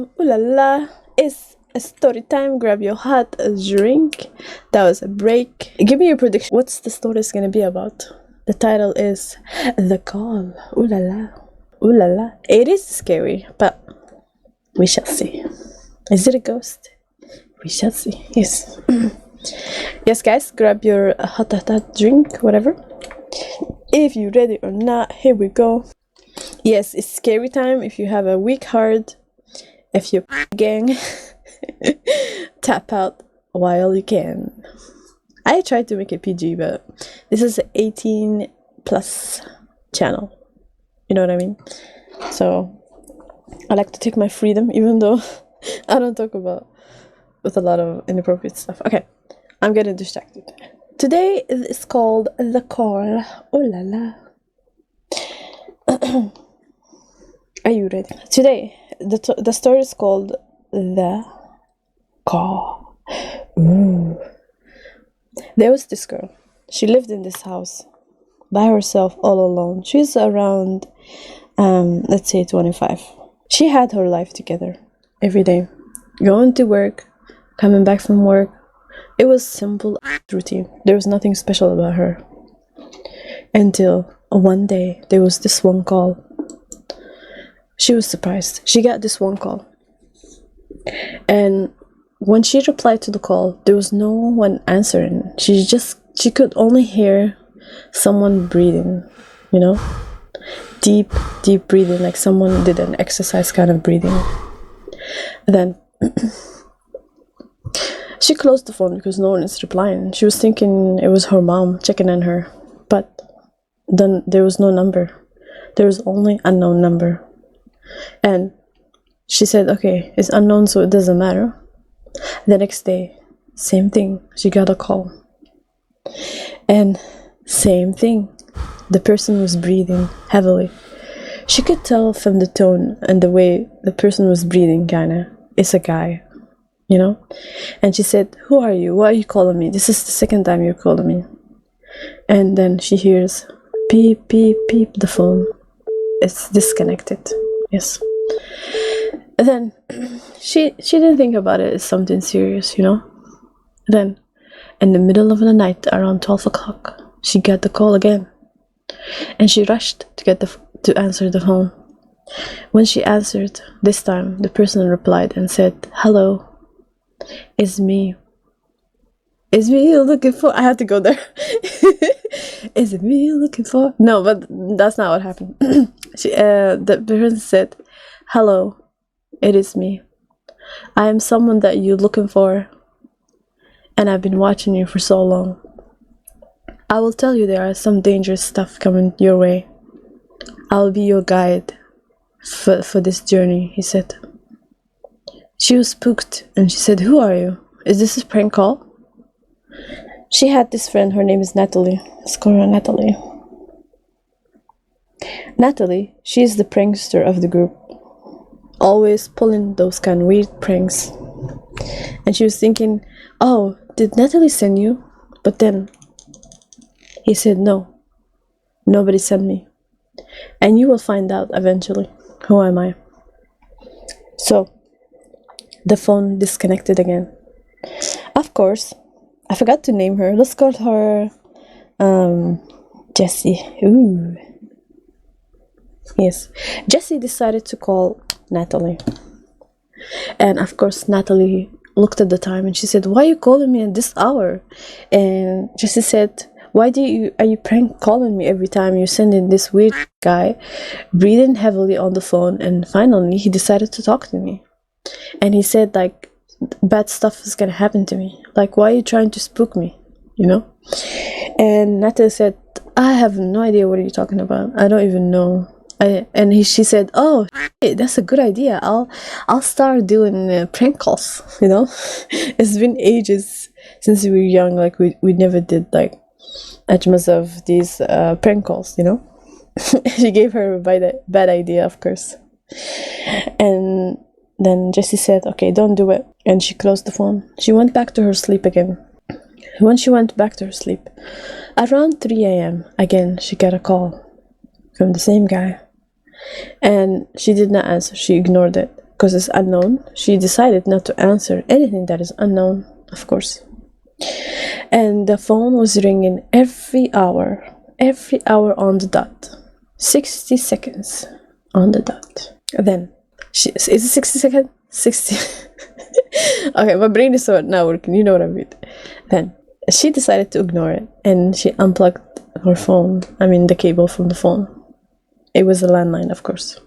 Ooh la la, it's a story time. Grab your hot drink. That was a break. Give me your prediction. What's the story is gonna be about? The title is The Call. Ooh la la. Ooh la la. It is scary, but we shall see. Is it a ghost? We shall see. Yes. Yes, guys, grab your hot drink, whatever. If you're ready or not, here we go. Yes, it's scary time. If you have a weak heart, if you're gang, tap out while you can. I tried to make it PG, but this is an 18 plus channel. You know what I mean? So I like to take my freedom, even though I don't talk about with a lot of inappropriate stuff. Okay, I'm getting distracted. Today is called The Call. Oh la la. Are you ready? Today, the story is called The Call. Ooh. There was this girl. She lived in this house by herself, all alone. She's around, let's say 25. She had her life together every day. Going to work, coming back from work. It was simple routine. There was nothing special about her. Until one day, there was this one call. She was surprised. She got this one call. And when she replied to the call, there was no one answering. She could only hear someone breathing, you know? Deep breathing, like someone did an exercise kind of breathing. And then she closed the phone because no one is replying. She was thinking it was her mom checking on her. But then there was no number. There was only unknown number. And she said, okay, it's unknown, so it doesn't matter. The next day, same thing. She got a call. And same thing. The person was breathing heavily. She could tell from the tone and the way the person was breathing, kinda. It's a guy, you know? And she said, who are you? Why are you calling me? This is the second time you're calling me. And then she hears, beep, beep, beep, the phone. It's disconnected. Yes. And then she didn't think about it as something serious, you know? Then, in the middle of the night, around 12 o'clock, she got the call again. And she rushed to answer the phone. When she answered, this time, the person replied and said, hello, it's me. It's me you're looking for? I have to go there. Is it me you're looking for? No, but that's not what happened. The person said, hello, it is me. I am someone that you're looking for, and I've been watching you for so long. I will tell you there are some dangerous stuff coming your way. I'll be your guide for this journey, he said. She was spooked, and she said, who are you? Is this a prank call? She had this friend, her name is Natalie. Let's call her Natalie. Natalie, she is the prankster of the group. Always pulling those kind of weird pranks. And she was thinking, oh, did Natalie send you? But then he said, no, nobody sent me. And you will find out eventually. Who am I? So, the phone disconnected again. Of course, I forgot to name her. Let's call her Jessie. Ooh. Yes. Jessie decided to call Natalie. And of course, Natalie looked at the time and she said, why are you calling me at this hour? And Jessie said, why are you prank calling me every time you're sending this weird guy breathing heavily on the phone? And finally, he decided to talk to me. And he said, like, bad stuff is gonna happen to me. Like, why are you trying to spook me? You know? And Natalie said, I have no idea what you're talking about. I don't even know. She said, oh, that's a good idea. I'll start doing prank calls, you know? It's been ages since we were young. Like, we never did, like, as much of these prank calls, you know? She gave her a bad idea, of course. And then Jessie said, okay, don't do it. And she closed the phone. She went back to her sleep again. When she went back to her sleep, around 3 a.m., again, she got a call from the same guy. And she did not answer. She ignored it. because it's unknown, she decided not to answer anything that is unknown, of course. And the phone was ringing every hour on the dot. 60 seconds on the dot. Then, is it 60 seconds? 60. Okay, my brain is not working, you know what I mean. Then, she decided to ignore it, and she unplugged her phone, the cable from the phone. It was a landline, of course.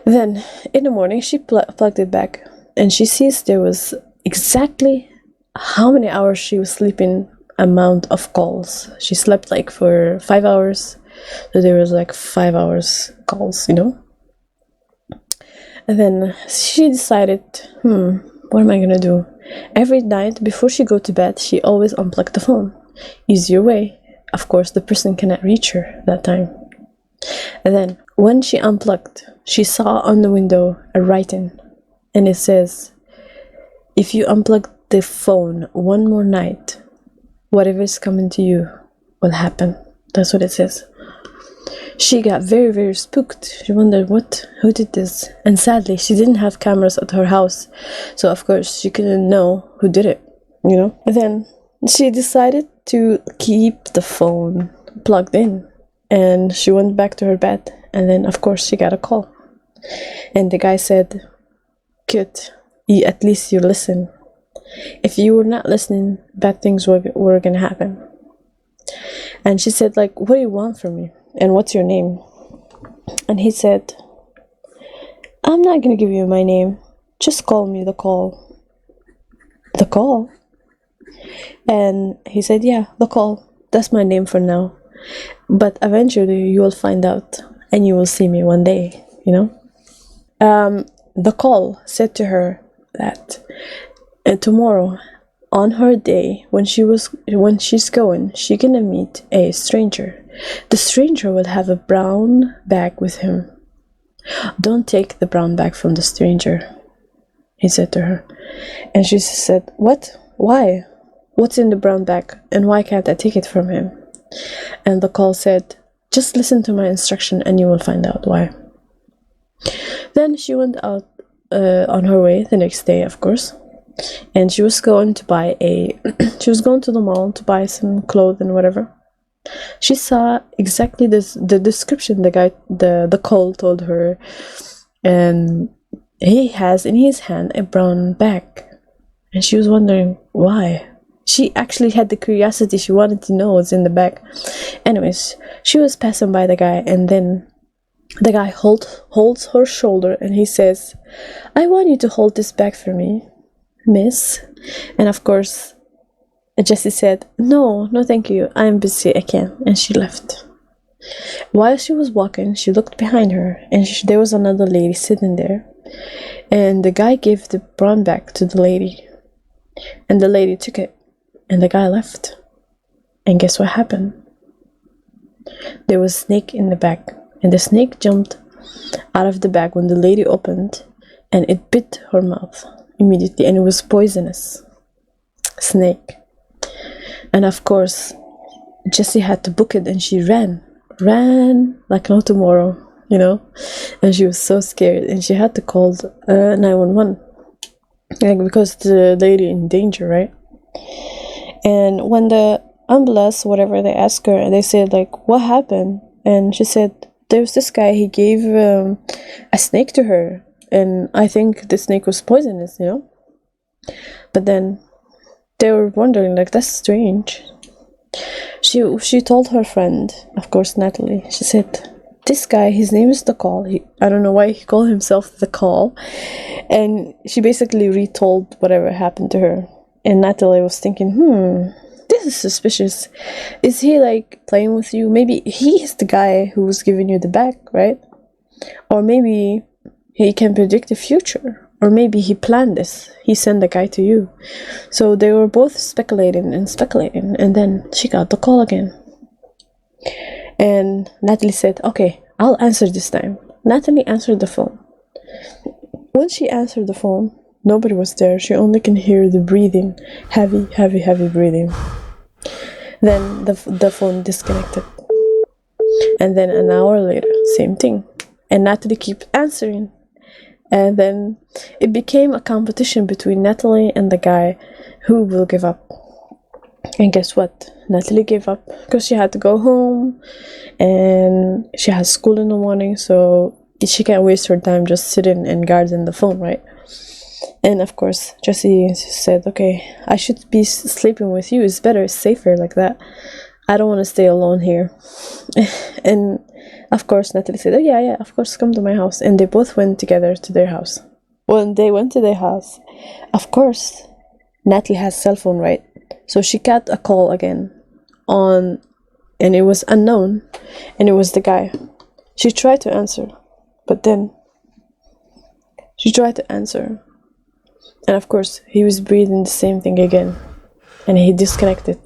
Then, in the morning, she plugged it back, and she sees there was exactly how many hours she was sleeping, amount of calls. She slept like for 5 hours, so there was like 5 hours calls, And then she decided, what am I gonna do? Every night before she go to bed, she always unplugged the phone. Easier way. Of course, the person cannot reach her that time. And then when she unplugged, she saw on the window a writing, and it says, if you unplug the phone one more night, whatever is coming to you will happen. That's what it says. She got very, very spooked. She wondered who did this? And sadly, she didn't have cameras at her house, so of course she couldn't know who did it, Then she decided to keep the phone plugged in, and she went back to her bed, and then of course she got a call. And the guy said, good, at least you listen. If you were not listening, bad things were gonna happen. And she said, like, what do you want from me? And what's your name? And he said, I'm not gonna give you my name. Just call me the call. The call? And he said, yeah, the call. That's my name for now. But eventually you will find out, and you will see me one day, The call said to her that tomorrow, on her day, when she's going, she's gonna meet a stranger. The stranger will have a brown bag with him. Don't take the brown bag from the stranger, he said to her. And she said, what? Why? What's in the brown bag, and why can't I take it from him? And the call said, just listen to my instruction and you will find out why. Then she went out on her way the next day, of course. And she was going to the mall to buy some clothes and whatever. She saw exactly the description the call told her, and he has in his hand a brown bag, and she was wondering why. She actually had the curiosity. She wanted to know what's in the bag. Anyways, she was passing by the guy, and then the guy holds her shoulder, and he says, I want you to hold this bag for me, miss. And of course, Jessie said, no, thank you, I'm busy, I can't. And she left. While she was walking, she looked behind her, and there was another lady sitting there. And the guy gave the brown bag to the lady, and the lady took it, and the guy left. And guess what happened? There was a snake in the bag, and the snake jumped out of the bag when the lady opened, and it bit her mouth immediately, and it was poisonous snake. And of course, Jessie had to book it, and she ran like no tomorrow, and she was so scared, and she had to call 911, because the lady in danger, right? And when the ambulance, whatever, they asked her, and they said, like, what happened? And she said, there's this guy, he gave a snake to her, and I think the snake was poisonous, But then they were wondering, like, that's strange. She told her friend, of course, Natalie, she said, this guy, his name is The Call. I don't know why he called himself The Call. And she basically retold whatever happened to her. And Natalie was thinking, this is suspicious. Is he, like, playing with you? Maybe he is the guy who was giving you the bag, right? Or maybe he can predict the future. Or maybe he planned this. He sent the guy to you. So they were both speculating. And then she got the call again. And Natalie said, okay, I'll answer this time. Natalie answered the phone. When she answered the phone, nobody was there. She only can hear the breathing. Heavy breathing. Then the phone disconnected. And then an hour later, same thing. And Natalie kept answering. And then it became a competition between Natalie and the guy who will give up. And guess what? Natalie gave up because she had to go home and she has school in the morning, so she can't waste her time just sitting and guarding the phone, right? And of course, Jesse said, okay, I should be sleeping with you. It's better, it's safer like that. I don't want to stay alone here. And of course, Natalie said, oh yeah, of course, come to my house. And they both went together to their house. When they went to their house, of course, Natalie has cell phone, right? So she got a call again and it was unknown, and it was the guy. She tried to answer, but then she tried to answer. And of course, he was breathing the same thing again. And he disconnected.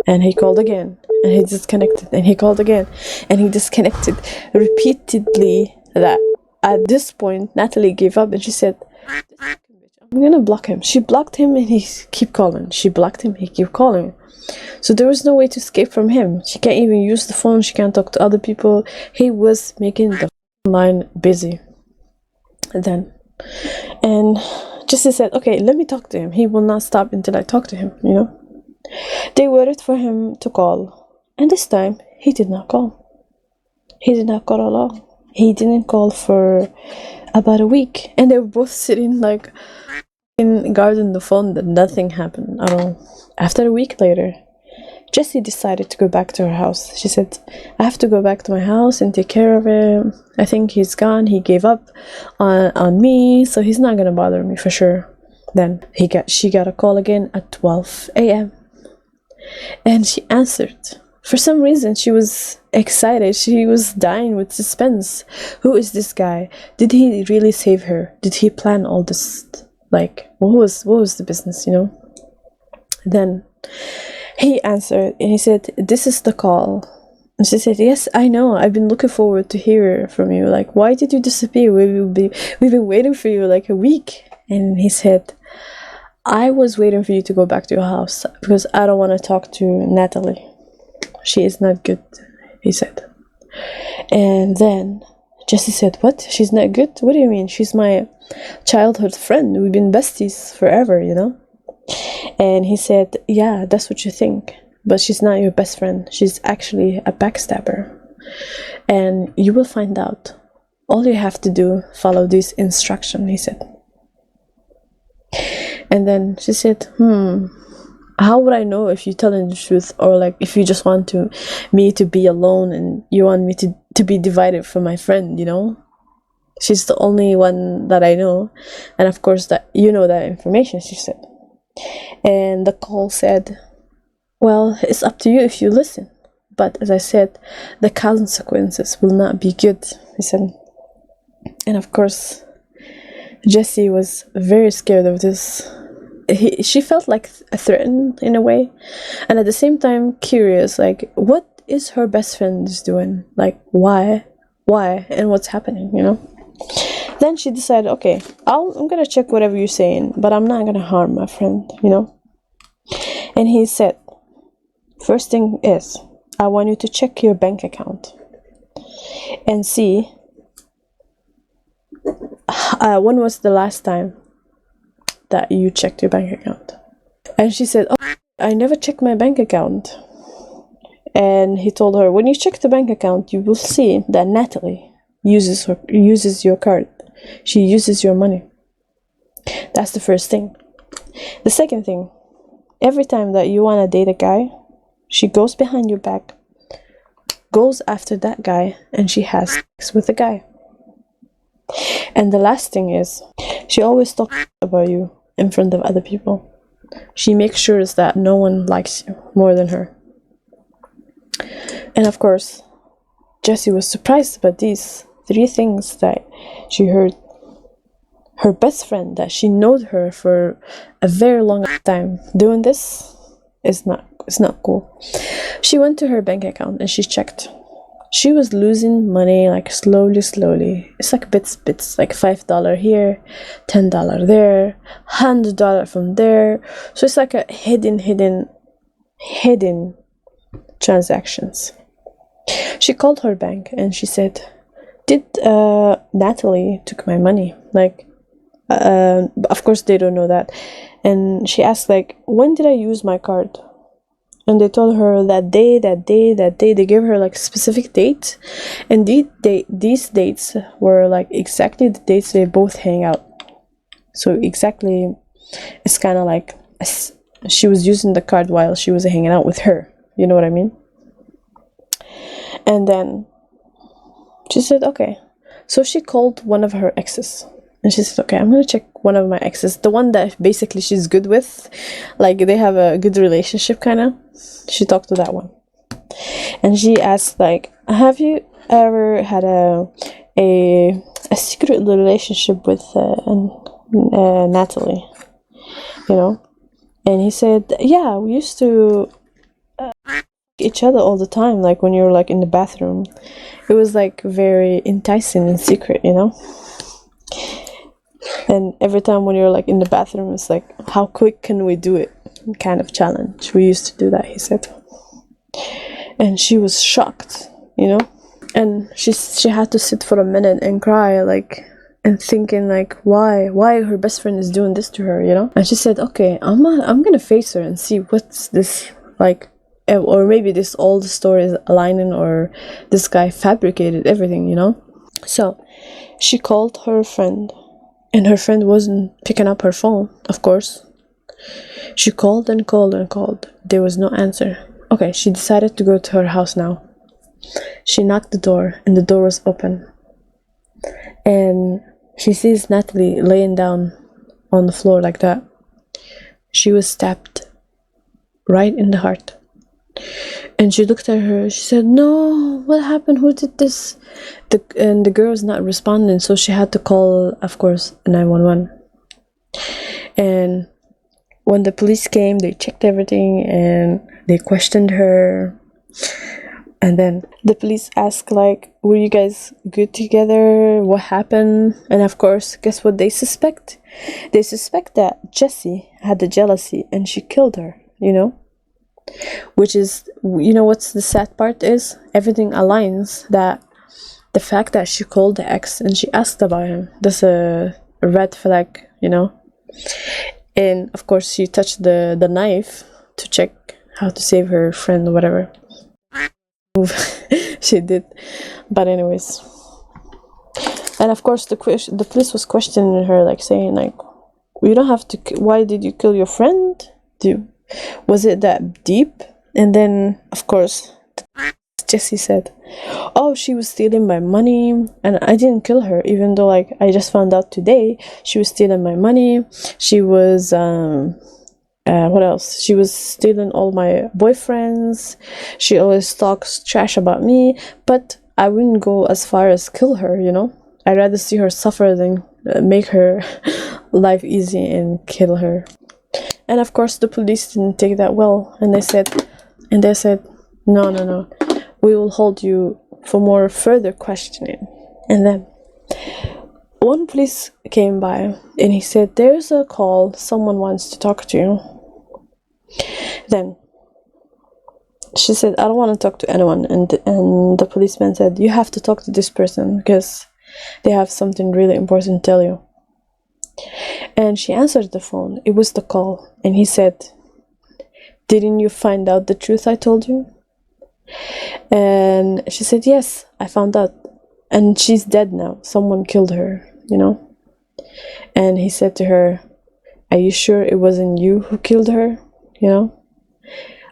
And he called again. And he disconnected. And he called again. And he disconnected repeatedly. That at this point, Natalie gave up and she said, I'm gonna block him. She blocked him and he keep calling. She blocked him, he keep calling. So there was no way to escape from him. She can't even use the phone. She can't talk to other people. He was making the line busy. And Jesse said, okay, let me talk to him. He will not stop until I talk to him, you know. They waited for him to call. And this time, he did not call. He did not call at all. He didn't call for about a week. And they were both sitting like in guarding the phone, that nothing happened at all. After a week later, Jessie decided to go back to her house. She said, I have to go back to my house and take care of him. I think he's gone. He gave up on me, so he's not gonna bother me for sure. Then she got a call again at 12 a.m. and she answered. For some reason, she was excited. She was dying with suspense. Who is this guy? Did he really save her? Did he plan all this? Like, what was the business, you know? Then he answered and he said, this is the call. And she said, yes, I know. I've been looking forward to hear from you. Like, why did you disappear? We've been waiting for you like a week. And he said, I was waiting for you to go back to your house because I don't want to talk to Natalie. She is not good, he said. And then Jessie said, what? She's not good? What do you mean? She's my childhood friend. We've been besties forever, you know? And he said, yeah, that's what you think. But she's not your best friend. She's actually a backstabber. And you will find out. All you have to do, follow this instruction, he said. And then she said, how would I know if you're telling the truth, or like if you just want me to be alone and you want me to be divided from my friend, you know? She's the only one that I know. And of course that you know that information, she said. And the call said, well, it's up to you if you listen. But as I said, the consequences will not be good, he said. And of course, Jessie was very scared of this. She felt like threatened in a way, and at the same time curious, like what is her best friend doing, like why and what's happening, you know. Then she decided, okay, I'm gonna check whatever you're saying, but I'm not gonna harm my friend, you know. And he said, first thing is, I want you to check your bank account and see when was the last time that you checked your bank account. And she said, oh, I never checked my bank account. And he told her, when you check the bank account, you will see that Natalie uses your card. She uses your money. That's the first thing. The second thing, every time that you want to date a guy, she goes behind your back, goes after that guy, and she has sex with the guy. And the last thing is, she always talks about you in front of other people. She makes sure that no one likes you more than her. And of course, Jessie was surprised about these 3 things that she heard. Her best friend, that she knows her for a very long time, doing this is not cool. She went to her bank account and she checked. She was losing money like slowly. It's like bits, like $5 here, $10 there, $100 from there. So it's like a hidden transactions. She called her bank and she said, did Natalie took my money? Like, But of course, they don't know that. And she asked, like, when did I use my card? And they told her that day. They gave her like specific dates, and these dates were like exactly the dates they both hang out. So exactly, it's kind of like she was using the card while she was hanging out with her. You know what I mean? And then she said, okay. So she called one of her exes. And she said, okay, I'm going to check one of my exes. The one that basically she's good with. Like, they have a good relationship, kind of. She talked to that one. And she asked, like, have you ever had a secret relationship with Natalie? You know? And he said, yeah, we used to each other all the time. Like, when you were, like, in the bathroom. It was, like, very enticing and secret, you know? And every time when you're like in the bathroom, it's like, how quick can we do it? Kind of challenge. We used to do that, he said. And she was shocked, you know? And she had to sit for a minute and cry, like, and thinking like, why her best friend is doing this to her, you know? And she said, okay, I'm gonna face her and see what's this like, or maybe this all the story is aligning, or this guy fabricated everything, you know? So she called her friend. And her friend wasn't picking up her phone, of course. She called and called and called. There was no answer. Okay, she decided to go to her house now. She knocked the door, and the door was open. And she sees Natalie laying down on the floor like that. She was stabbed right in the heart. And she looked at her. She said, no, what happened? Who did this? And the girl was not responding, so she had to call, of course, 911. And when the police came, they checked everything and they questioned her. And then the police asked, like, were you guys good together? What happened? And of course, guess what they suspect? They suspect that Jessie had the jealousy and she killed her, you know? Which is, you know what's the sad part is? Everything aligns, that the fact that she called the ex and she asked about him, that's a red flag, you know? And of course she touched the knife to check how to save her friend or whatever. She did. But anyways. And of course the police was questioning her, like saying like, you don't have to, why did you kill your friend? Was it that deep? And then, of course, Jessie said, oh, she was stealing my money, and I didn't kill her, even though, like, I just found out today she was stealing my money. She was, what else? She was stealing all my boyfriends. She always talks trash about me, but I wouldn't go as far as kill her, you know? I'd rather see her suffer than make her life easy and kill her. And of course the police didn't take that well, and they said, no, we will hold you for more further questioning. And then one police came by and he said, there's a call, someone wants to talk to you. Then she said, I don't want to talk to anyone. And the policeman said, you have to talk to this person because they have something really important to tell you. And she answered the phone. It was the call. And he said, didn't you find out the truth I told you? And she said, yes, I found out. And she's dead now. Someone killed her, you know? And he said to her, are you sure it wasn't you who killed her? You know?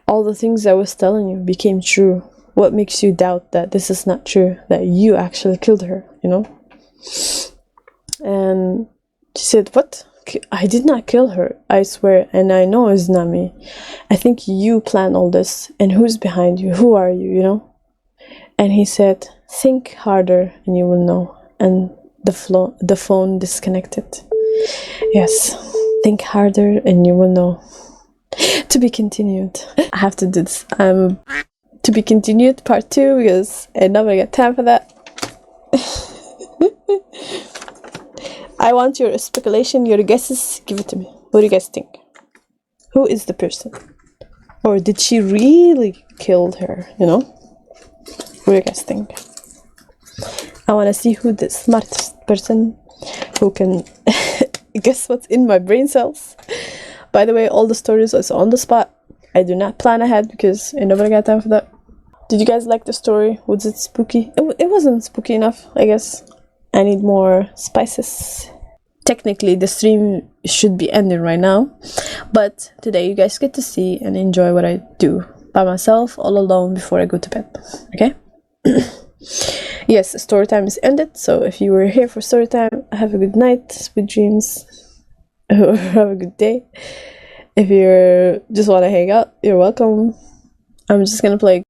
All the things I was telling you became true. What makes you doubt that this is not true? That you actually killed her, you know? And she said, what? I did not kill her, I swear, and I know it's not me. I think you planned all this, and who's behind you? Who are you, you know? And he said, think harder and you will know. And the phone disconnected. Yes, think harder and you will know. To be continued. I have to do this. To be continued part 2 because I never get time for that. I want your speculation, your guesses. Give it to me. What do you guys think? Who is the person? Or did she really kill her, you know? What do you guys think? I want to see who the smartest person who can Guess what's in my brain cells? By the way, all the stories is on the spot. I do not plan ahead because I nobody got time for that. Did you guys like the story? Was it spooky? It wasn't spooky enough, I guess. I need more spices. Technically, the stream should be ending right now, but today you guys get to see and enjoy what I do by myself, all alone, before I go to bed. Okay? Yes, story time is ended, so if you were here for story time, have a good night, sweet dreams, or have a good day. If you just want to hang out, you're welcome. I'm just gonna play